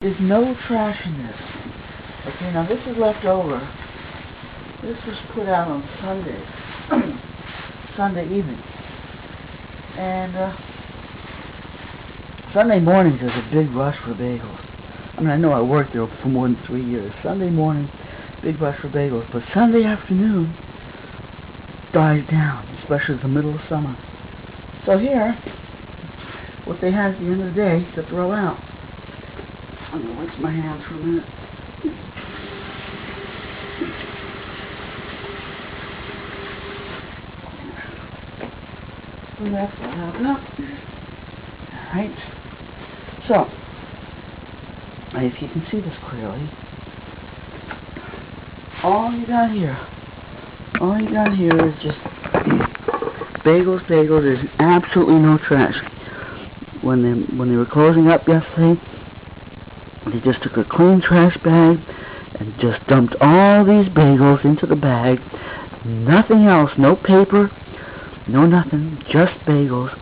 There's no trash in this. Okay, now this is left over. This was put out on Sunday. Sunday evening. And Sunday mornings there's a big rush for bagels. I mean, I know I worked there for more than 3 years. Sunday morning, big rush for bagels. But Sunday afternoon dies down, especially in the middle of summer. So here, what they have at the end of the day to throw out. I'm going to rinse my hands for a minute. And that's what happened up. Alright. So, if you can see this clearly, all you got here is just bagels. There's absolutely no trash. When they were closing up yesterday, they just took a clean trash bag and just dumped all these bagels into the bag. Nothing else, no paper, no nothing, just bagels.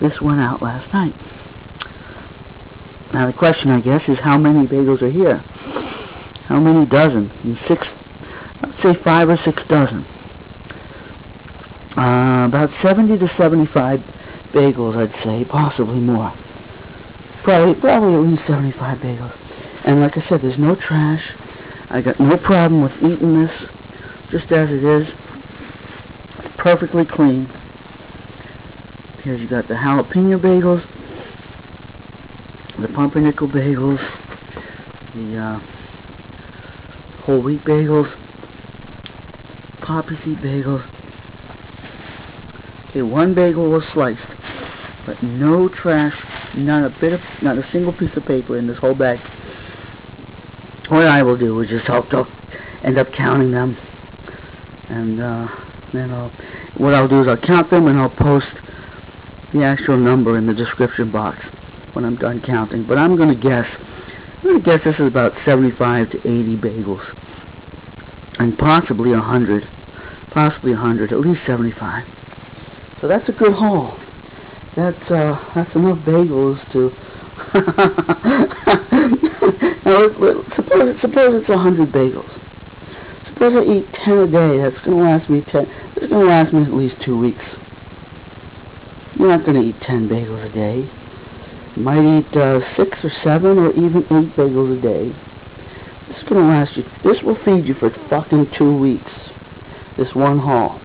This went out last night. Now the question, I guess, is how many bagels are here? How many dozen? I'd say 5 or 6 dozen. About 70 to 75 bagels, I'd say, possibly more. Probably at least 75 bagels. And like I said, there's no trash. I got no problem with eating this just as it is. It's perfectly clean. Here you got the jalapeno bagels, the pumpernickel bagels, the whole wheat bagels, poppy seed bagels. Okay, one bagel was sliced, but no trash, not a single piece of paper in this whole bag. What I will do is just I'll end up counting them, and then what I'll do is I'll count them and I'll post the actual number in the description box when I'm done counting. But I'm gonna guess this is about 75 to 80 bagels, and possibly 100, at least 75. So that's a good haul. That's enough bagels to. Now, suppose it's 100 bagels. Suppose I eat 10 a day. That's gonna last me at least 2 weeks. You're not gonna eat 10 bagels a day. You might eat 6 or 7 or even 8 bagels a day. This is gonna last you. This will feed you for fucking 2 weeks. This one haul.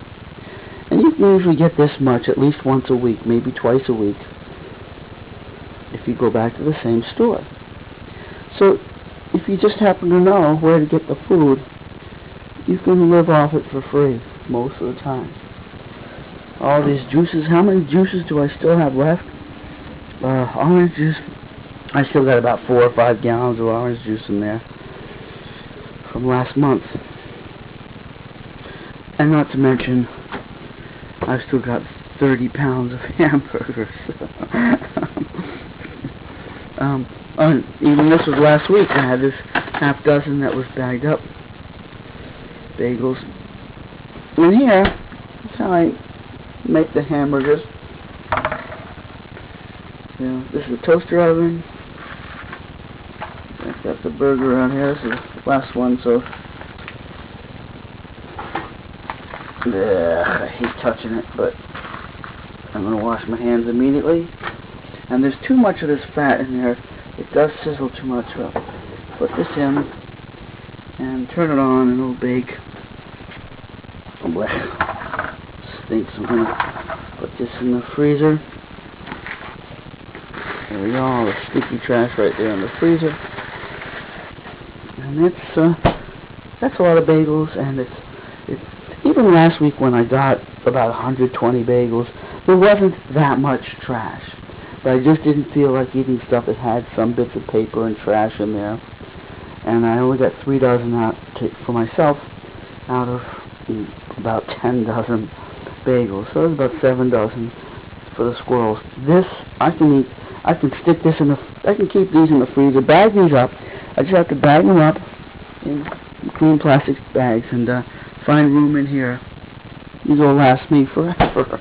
And you can usually get this much at least once a week, maybe twice a week, if you go back to the same store. So, if you just happen to know where to get the food, you can live off it for free most of the time. All these juices, how many juices do I still have left? Orange juice, I still got about 4 or 5 gallons of orange juice in there from last month. And not to mention, I've still got 30 pounds of hamburgers. Even this was last week. I had this half dozen that was bagged up. Bagels. And here, that's how I make the hamburgers. This is a toaster oven. I've got the burger on here. This is the last one, so. I hate touching it, but I'm going to wash my hands immediately. And there's too much of this fat in there. It does sizzle too much. So put this in and turn it on and it'll bake. Oh boy, stinks. I'm going to put this in the freezer. There we go, all the sticky trash right there in the freezer. And that's a lot of bagels, and it's even last week when I got about 120 bagels, there wasn't that much trash. But I just didn't feel like eating stuff that had some bits of paper and trash in there. And I only got 3 dozen out for myself out of about 10 dozen bagels. So it's about 7 dozen for the squirrels. This, I can stick this I can keep these in the freezer, bag these up. I just have to bag them up in clean plastic bags and find room in here. These will last me forever.